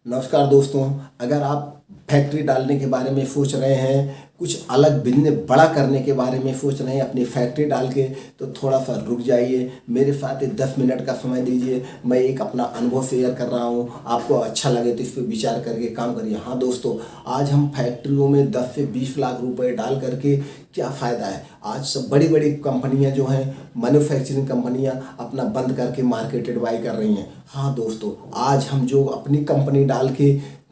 नमस्कार दोस्तों। अगर आप फैक्ट्री डालने के बारे में सोच रहे हैं, कुछ अलग बिजनेस बड़ा करने के बारे में सोच रहे हैं अपनी फैक्ट्री डाल के, तो थोड़ा सा रुक जाइए, मेरे साथ 10 मिनट का समय दीजिए। मैं एक अपना अनुभव शेयर कर रहा हूँ, आपको अच्छा लगे तो इस पर विचार करके काम करिए। हाँ दोस्तों, आज हम फैक्ट्रियों में 10 से 20 लाख रुपए डाल करके क्या फ़ायदा है। आज सब बड़ी बड़ी कंपनियां जो हैं, मैन्युफैक्चरिंग कंपनियां अपना बंद करके मार्केटेड बाई कर रही हैं। हाँ दोस्तों, आज हम जो अपनी कंपनी डाल के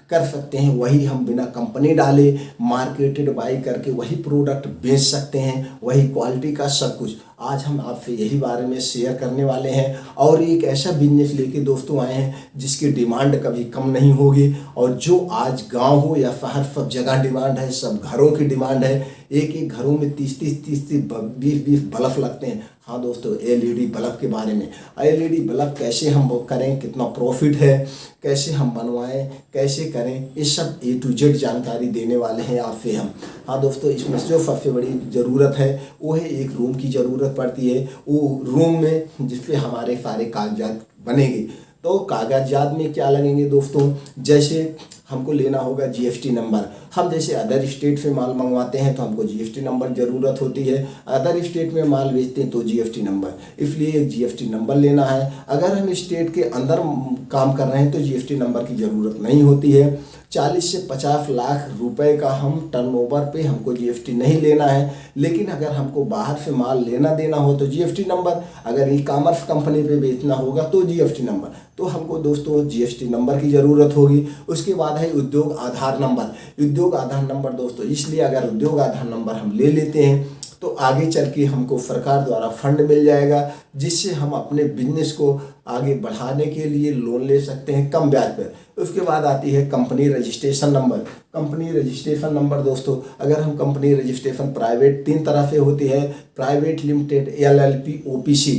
कर सकते हैं, वही हम बिना कंपनी डाले मार्केटेड बाई करके वही प्रोडक्ट बेच सकते हैं, वही क्वालिटी का सब कुछ। आज हम आपसे यही बारे में शेयर करने वाले हैं और एक ऐसा बिजनेस लेके दोस्तों आए हैं जिसकी डिमांड कभी कम नहीं होगी। और जो आज गांव हो या शहर, सब जगह डिमांड है, सब घरों की डिमांड है। एक एक घरों में 30-30 20-20 बल्ब लगते हैं। हाँ दोस्तों, एलईडी बल्ब के बारे में, एलईडी बल्ब कैसे हम करें, कितना प्रॉफिट है, कैसे हम बनवाएं, कैसे करें, ये सब A to Z जानकारी देने वाले हैं आपसे हम। हाँ दोस्तों, इसमें जो सबसे बड़ी ज़रूरत है वो है एक रूम की ज़रूरत पड़ती है। वो रूम में जिसपे हमारे सारे कागजात बनेंगे। तो कागजात में क्या लगेंगे दोस्तों, जैसे हमको लेना होगा जीएसटी नंबर। हम जैसे अदर स्टेट से माल मंगवाते हैं तो हमको जीएसटी नंबर ज़रूरत होती है, अदर स्टेट में माल बेचते हैं तो जीएसटी नंबर, इसलिए एक जीएसटी नंबर लेना है। अगर हम स्टेट के अंदर काम कर रहे हैं तो जीएसटी नंबर की ज़रूरत नहीं होती है। 40 से 50 लाख रुपए का हम टर्नओवर पे हमको जीएसटी नहीं लेना है। लेकिन अगर हमको बाहर से माल लेना देना हो तो जीएसटी नंबर, अगर ई कॉमर्स कंपनी पे बेचना होगा तो जीएसटी नंबर। तो हमको दोस्तों जीएसटी नंबर की ज़रूरत होगी। उसके बाद है उद्योग आधार नंबर। उद्योग आधार नंबर दोस्तों इसलिए, अगर उद्योग आधार नंबर हम ले लेते हैं तो आगे चल के हमको सरकार द्वारा फंड मिल जाएगा, जिससे हम अपने बिजनेस को आगे बढ़ाने के लिए लोन ले सकते हैं कम ब्याज पर। उसके बाद आती है company registration number. Company registration number दोस्तों, अगर हम कंपनी रजिस्ट्रेशन प्राइवेट 3 तरह से होती है, प्राइवेट, लिमिटेड, एलएलपी, ओपीसी।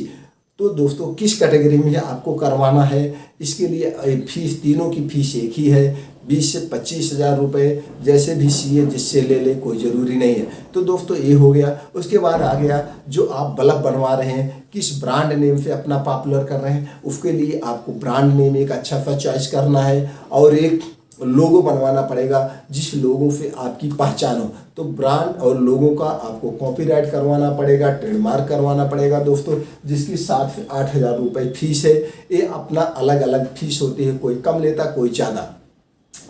तो दोस्तों किस कैटेगरी में आपको करवाना है, इसके लिए फीस, तीनों की फीस एक ही है, 20 से 25 हज़ार रुपये। जैसे भी सीए जिससे ले ले, कोई ज़रूरी नहीं है। तो दोस्तों ये हो गया। उसके बाद आ गया जो आप बल्ब बनवा रहे हैं, किस ब्रांड नेम से अपना पॉपुलर कर रहे हैं, उसके लिए आपको ब्रांड नेम एक अच्छा सा चॉइस करना है और एक लोगो बनवाना पड़ेगा जिस लोगों से आपकी पहचान हो। तो ब्रांड और लोगों का आपको कॉपीराइट करवाना पड़ेगा, ट्रेडमार्क करवाना पड़ेगा दोस्तों, जिसकी 7 से 8 हज़ार रुपये फीस है। ये अपना अलग अलग फीस होती है, कोई कम लेता कोई ज़्यादा।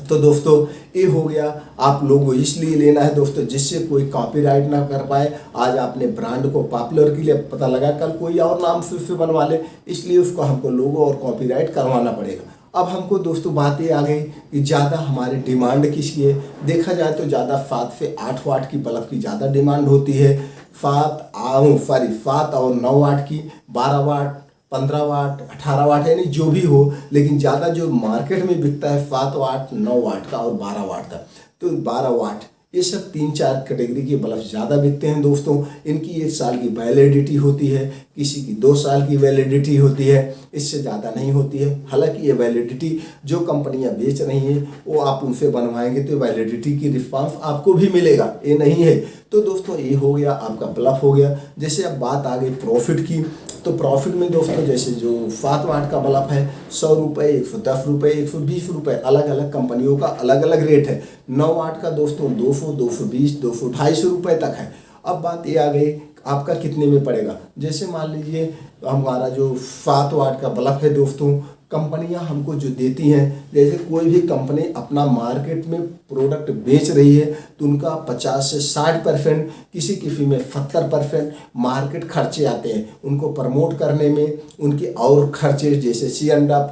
तो दोस्तों ये हो गया। आप लोगों को इसलिए लेना है दोस्तों जिससे कोई कॉपीराइट ना कर पाए। आज आपने ब्रांड को पॉपुलर के लिए, पता लगा कल कोई और नाम से बनवा ले, इसलिए उसको हमको लोगो और कॉपीराइट करवाना पड़ेगा। अब हमको दोस्तों बात ये आ गई कि ज़्यादा हमारी डिमांड किसकी है। देखा जाए तो ज़्यादा 7 से 8 वाट की बल्ब की ज़्यादा डिमांड होती है। 7 और 9 वाट की, 12 वाट, 15 वाट, 18 वाट, यानी जो भी हो, लेकिन ज़्यादा जो मार्केट में बिकता है 7 वाट, 9 वाट का और 12 वाट का। तो 12 वाट, ये सब 3-4 कैटेगरी के बल्ब ज़्यादा बिकते हैं दोस्तों। इनकी 1 साल की वैलिडिटी होती है, किसी की 2 साल की वैलिडिटी होती है, इससे ज़्यादा नहीं होती है। हालांकि ये वैलिडिटी जो कंपनियां बेच रही हैं वो आप उनसे बनवाएंगे तो वैलिडिटी की रिस्पांस आपको भी मिलेगा, ये नहीं है। तो दोस्तों ये हो गया, आपका बल्ब हो गया। जैसे अब बात आ गई प्रॉफिट की, तो प्रॉफिट में दोस्तों जैसे जो 7 वाट का बल्ब है 100 रुपये, 110 रुपये, 120 रुपये, अलग अलग कंपनियों का अलग अलग रेट है। 9 वाट का दोस्तों 200, 220, 200, 250 रुपये तक है। अब बात ये आ गई आपका कितने में पड़ेगा। जैसे मान लीजिए हमारा जो 7 वाट का बल्ब है दोस्तों, कंपनियां हमको जो देती हैं, जैसे कोई भी कंपनी अपना मार्केट में प्रोडक्ट बेच रही है तो उनका 50 से 60%, किसी किसी में 70% मार्केट खर्चे आते हैं। उनको प्रमोट करने में उनके और खर्चे, जैसे C&F,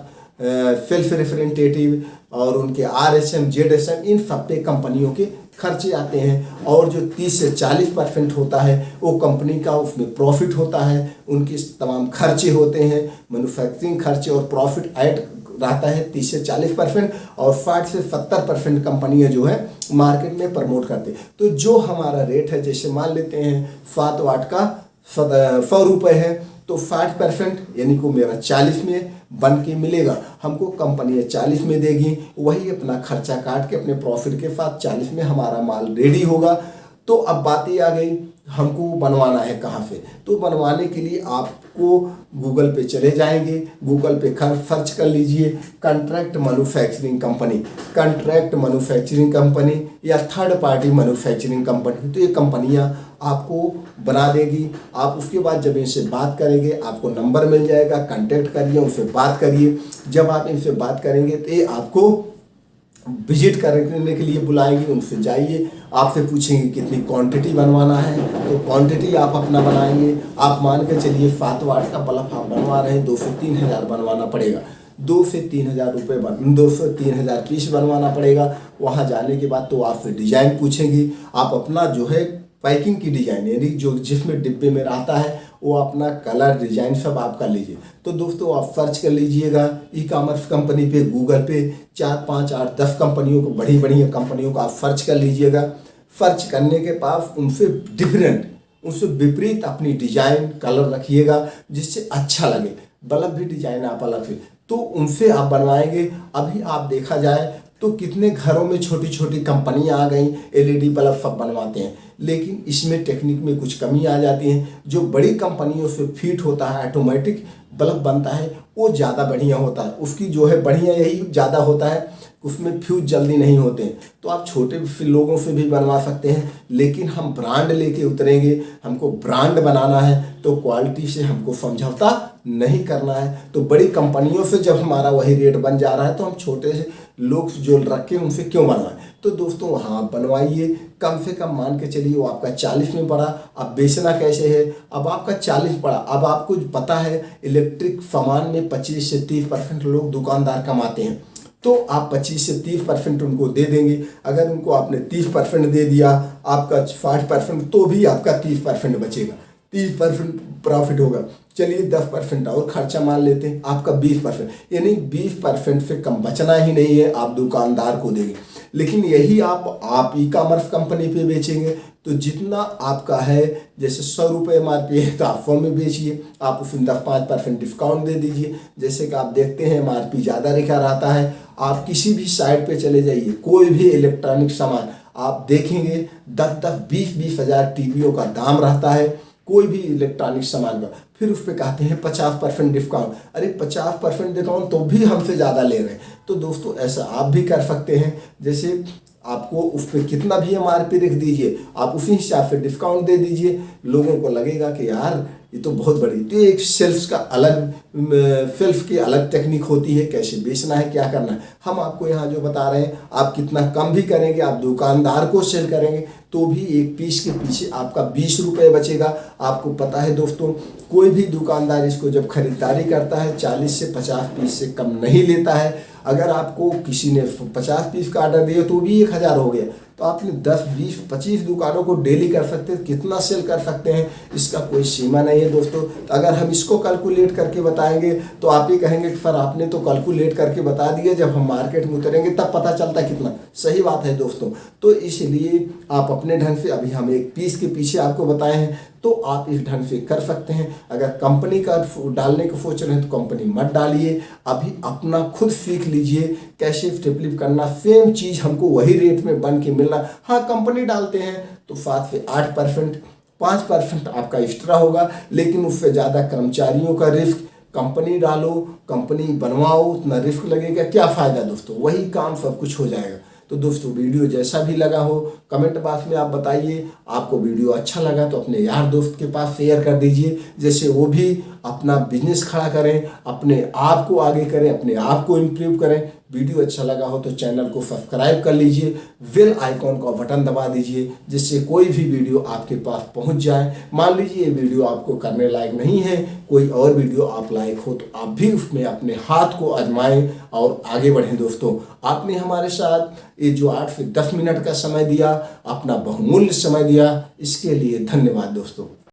सेल्फ रिप्रेजेंटेटिव और उनके RSM, ZSM, इन सब पे कंपनियों के खर्चे आते हैं। और जो 30 से 40% होता है वो कंपनी का, उसमें प्रॉफिट होता है, उनके तमाम खर्चे होते हैं, मैन्युफैक्चरिंग खर्चे, और प्रॉफिट ऐड रहता है 30 से 40%, और 60 से 70% कंपनियां जो है मार्केट में प्रमोट करते हैं। तो जो हमारा रेट है, जैसे मान लेते हैं 7 वाट का 100 रुपये है, तो 60% यानी को मेरा 40 में बन के मिलेगा। हमको कंपनी 40 में देगी, वही अपना खर्चा काट के अपने प्रॉफिट के साथ 40 में हमारा माल रेडी होगा। तो अब बात ये आ गई हमको बनवाना है कहाँ से। तो बनवाने के लिए आप आपको गूगल पे चले जाएंगे, गूगल पे सर्च कर लीजिए contract manufacturing company, contract manufacturing company या थर्ड पार्टी मैन्युफैक्चरिंग कंपनी। तो ये कंपनियां आपको बना देगी। आप उसके बाद जब इनसे बात करेंगे आपको नंबर मिल जाएगा, कांटेक्ट करिए, उनसे बात करिए। जब आप इनसे बात करेंगे तो ये आपको विजिट करने के लिए बुलाएंगे, उनसे जाइए, आपसे पूछेंगे कितनी क्वांटिटी बनवाना है, तो क्वांटिटी आप अपना बनाएंगे। आप मान के चलिए 7 वाट का बल्ब आप बनवा रहे हैं, 2 से 3 हज़ार बनवाना पड़ेगा, 2 से 3 हज़ार रुपये 2 से 3 हज़ार पीस बनवाना पड़ेगा। वहाँ जाने के बाद तो आपसे डिजाइन पूछेंगे, आप अपना जो है पैकिंग की डिजाइन यानी जो जिसमें डिब्बे में रहता है वो अपना कलर डिजाइन सब आपका लीजिए। तो दोस्तों आप सर्च कर लीजिएगा ई कॉमर्स कंपनी पे, गूगल पे 4, 5, 8, 10 कंपनियों को, बड़ी बड़ी कंपनियों को आप सर्च कर लीजिएगा। सर्च करने के पास उनसे डिफरेंट, उनसे विपरीत अपनी डिजाइन कलर रखिएगा जिससे अच्छा लगे। बल्ब भी डिजाइन आप अलग से, तो उनसे आप बनवाएंगे। अभी आप देखा जाए तो कितने घरों में छोटी छोटी कंपनियां आ गई, एलईडी बल्ब सब बनवाते हैं, लेकिन इसमें टेक्निक में कुछ कमी आ जाती है। जो बड़ी कंपनियों से फिट होता है, ऑटोमेटिक बल्ब बनता है, वो ज़्यादा बढ़िया होता है। उसकी जो है बढ़िया यही ज़्यादा होता है, उसमें फ्यूज जल्दी नहीं होते हैं। तो आप छोटे लोगों से भी बनवा सकते हैं, लेकिन हम ब्रांड लेके उतरेंगे, हमको ब्रांड बनाना है तो क्वालिटी से हमको समझौता नहीं करना है। तो बड़ी कंपनियों से जब हमारा वही रेट बन जा रहा है तो हम छोटे से लोग जो रखें उनसे क्यों बनवाएं। तो दोस्तों वहाँ बनवाइए, कम से कम मान के चलिए वो आपका 40 में पड़ा। अब बेचना कैसे है, अब आपका 40 पड़ा, अब आपको पता है इलेक्ट्रिक सामान में 25 से 30% लोग दुकानदार कमाते हैं, तो आप 25 से 30% उनको दे देंगे। अगर उनको आपने 30% दे दिया, आपका 60%, तो भी आपका 30% बचेगा, 30% प्रॉफिट होगा। चलिए 10% और खर्चा मान लेते हैं, आपका 20%, यानी 20% से कम बचना ही नहीं है, आप दुकानदार को देंगे। लेकिन यही आप ई कॉमर्स कंपनी पे बेचेंगे तो जितना आपका है, जैसे 100 रुपये MRP है तो आप 100 में बेचिए, आप उसमें 10-5% डिस्काउंट दे दीजिए। जैसे कि आप देखते हैं MRP ज़्यादा लिखा रहता है, आप किसी भी साइट पे चले जाइए, कोई भी इलेक्ट्रॉनिक सामान आप देखेंगे 10-10, 20-20 हज़ार टीवीओं का दाम रहता है, कोई भी इलेक्ट्रॉनिक सामान का। फिर उस पर कहते हैं 50% डिस्काउंट, अरे 50% डिस्काउंट तो भी हमसे ज़्यादा ले रहे हैं। तो दोस्तों ऐसा आप भी कर सकते हैं, जैसे आपको उस पर कितना भी MRP लिख दीजिए, आप उसी हिसाब से डिस्काउंट दे दीजिए। लोगों को लगेगा कि यार ये तो बहुत बड़ी, तो एक सेल्स का अलग, सेल्स की अलग टेक्निक होती है, कैसे बेचना है, क्या करना है। हम आपको यहाँ जो बता रहे हैं, आप कितना कम भी करेंगे, आप दुकानदार को सेल करेंगे तो भी एक पीस के पीछे आपका 20 रुपये बचेगा। आपको पता है दोस्तों, कोई भी दुकानदार इसको जब खरीदारी करता है 40 से 50 पीस से कम नहीं लेता है। अगर आपको किसी ने 50 पीस का ऑर्डर दिया तो भी 1000 हो गया, तो आपने 10, 20, 25 दुकानों को डेली कर सकते हैं, कितना सेल कर सकते हैं, इसका कोई सीमा नहीं है दोस्तों। तो अगर हम इसको कैलकुलेट करके बताएंगे तो आप ही कहेंगे कि सर आपने तो कैलकुलेट करके बता दिया, जब हम मार्केट में उतरेंगे तब पता चलता कितना। सही बात है दोस्तों। तो इसलिए आप अपने ढंग से, अभी हम एक पीस के पीछे आपको बताए हैं, तो आप इस ढंग से कर सकते हैं। अगर कंपनी का डालने का सोच रहे हैं तो कंपनी मत डालिए, अभी अपना खुद सीख लीजिए कैसे फ्लिप करना। सेम चीज़ हमको वही रेट में बन के मिलना। हाँ कंपनी डालते हैं तो 7 से 8%, 5% आपका एक्स्ट्रा होगा, लेकिन उससे ज़्यादा कर्मचारियों का रिस्क। कंपनी डालो, कंपनी बनवाओ, उतना रिस्क लगेगा, क्या फ़ायदा दोस्तों, वही काम सब कुछ हो जाएगा। तो दोस्तों वीडियो जैसा भी लगा हो कमेंट बॉक्स में आप बताइए। आपको वीडियो अच्छा लगा तो अपने यार दोस्त के पास शेयर कर दीजिए, जैसे वो भी अपना बिजनेस खड़ा करें, अपने आप को आगे करें, अपने आप को इम्प्रूव करें। वीडियो अच्छा लगा हो तो चैनल को सब्सक्राइब कर लीजिए, बेल आइकॉन का बटन दबा दीजिए, जिससे कोई भी वीडियो आपके पास पहुंच जाए। मान लीजिए ये वीडियो आपको करने लायक नहीं है, कोई और वीडियो आप लायक हो तो आप भी उसमें अपने हाथ को आजमाएं और आगे बढ़ें। दोस्तों आपने हमारे साथ ये जो 8 से 10 मिनट का समय दिया, अपना बहुमूल्य समय दिया, इसके लिए धन्यवाद दोस्तों।